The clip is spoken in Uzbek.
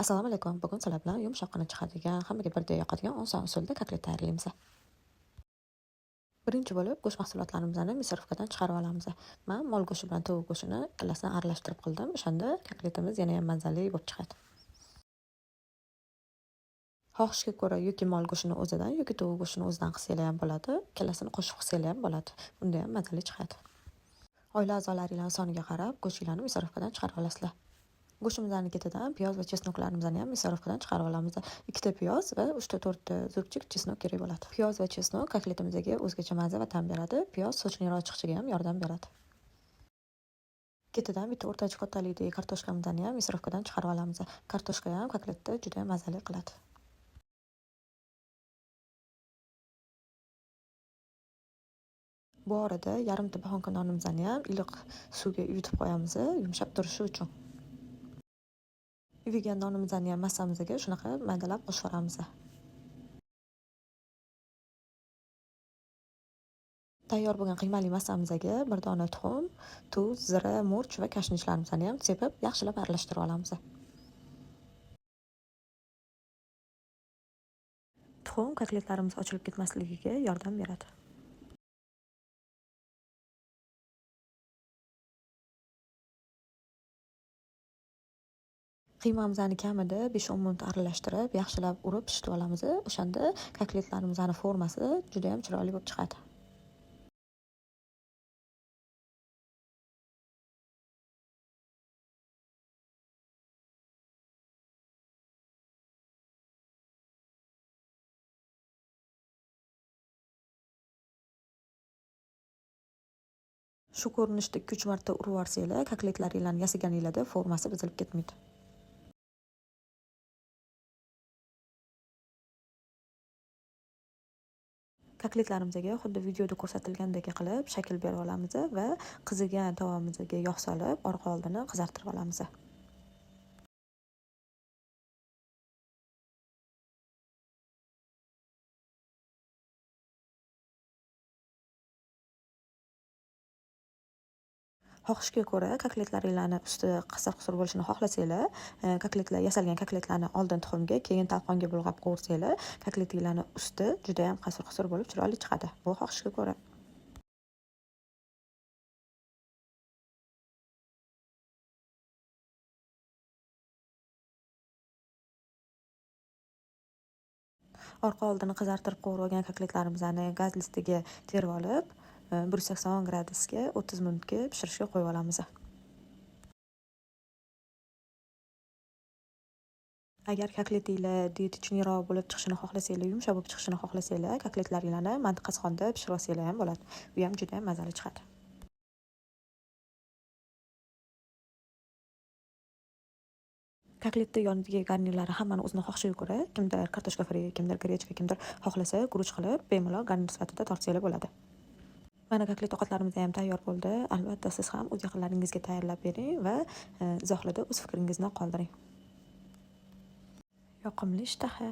Assalomu alaykum. Bugun sizlar bilan yumshoqqina chiqadigan, hammaga birdek yoqadigan oson usulda kotlet tayyorlaymiz. Birinchi bo'lib, go'sht mahsulotlarimizni mikrofkadan chiqarib olamiz. Men mol go'shti bilan tovuq go'shtini ikkalasini aralashtirib qildim. O'shanda kotletimiz yana ham mazali bo'lib chiqadi. Xohishga ko'ra yoki mol go'shtini o'zidan yoki tovuq go'shtini o'zidan qilsanglar ham bo'ladi. Ikkalasini qo'shib qilsanglar ham bo'ladi. Bunda ham mazali chiqadi. Oila a'zolaringizning soniga qarab go'shtlarni mikrofkadan chiqarib olasizlar. Go'shtimizni ketidan piyoz va chesnoklarimizni ham mikrofkadan chiqarib olamiz. 2 ta piyoz va 3 ta 4 ta zubchik chesnok kerak bo'ladi. Piyoz va chesnok kotletimizga o'zgacha mazza va ta'm beradi. Piyoz sochliroq chiqishiga ham yordam beradi. Ketidan bitta o'rtacha kattalikdagi kartoshkamizni ham mikrofkadan chiqarib olamiz. Kartoshka ham kotletda juda ham mazali qiladi. Bu orada yarim ta bahonka nonimizni ham iliq suvga yutib qo'yamiz, yumshab turishi uchun. Yuvilgan nonimizni ham massamizga shunaqa maydalab qo'shib yuboramiz. Tayyor bo'lgan qiymali massamizga bir dona tuxum, tuz, zira, murch va kashnishlarimizni ham sepib, yaxshilab aralashtirib olamiz. Tuxum kotletlarimiz ochilib ketmasligiga yordam beradi. Qiymamizni kamida 5-10 minut aralashtirib, yaxshilab urib pishitib olamiz. O'shanda kotletlarimizning formasi juda ham chiroyli bo'lib chiqadi. Shu ko'rinishda 2-3 marta urib yuborsanglar, kotletlaringlarni yasaganinglarda formasi buzilib ketmaydi. Kotletlarimizga xuddi videoda ko'rsatilgandek qilib shakl berib olamiz va qizigan tovamizga yog' solib, orqa oldini qizartirib olamiz. Xohishga ko'ra kotletlaringlarni usti qisir-qisir bo'lishini xohlasanglar, yasalgan kotletlarni oldin tuxumga, keyin talqonga bulg'ab qovursanglar, kotletinglarni usti juda ham qisir-qisir bo'lib chiroyli chiqadi. Bu xohishga ko'ra. Orqa oldini qizartirib qovurgan kotletlarimizni gaz listiga terib olib, 180 gradusga 30 minutga pishirishga qo'yib olamiz. Agar kotletinglar diyetetchniroq bo'lib chiqishini xohlasanglar, yumshoq bo'lib chiqishini xohlasanglar, kotletlaringlarni mantiqasxonda pishirib olsanglar ham bo'ladi. Bu ham juda ham mazali chiqadi. Kotletni yoniga garnirlari hammani o'zini xohishiga ko'ra, kimdir kartoshka fri, kimdir grechka, kimdir xohlasa guruch qilib, bemalol garnir sifatida tortsanglar bo'ladi. Mana kotlet ovqatlarimiz ham tayyor bo'ldi. Albatta siz ham o'z yaqinlaringizga tayyorlab bering va izohlarda o'z fikringizni qoldiring. Yoqimli ishtaha.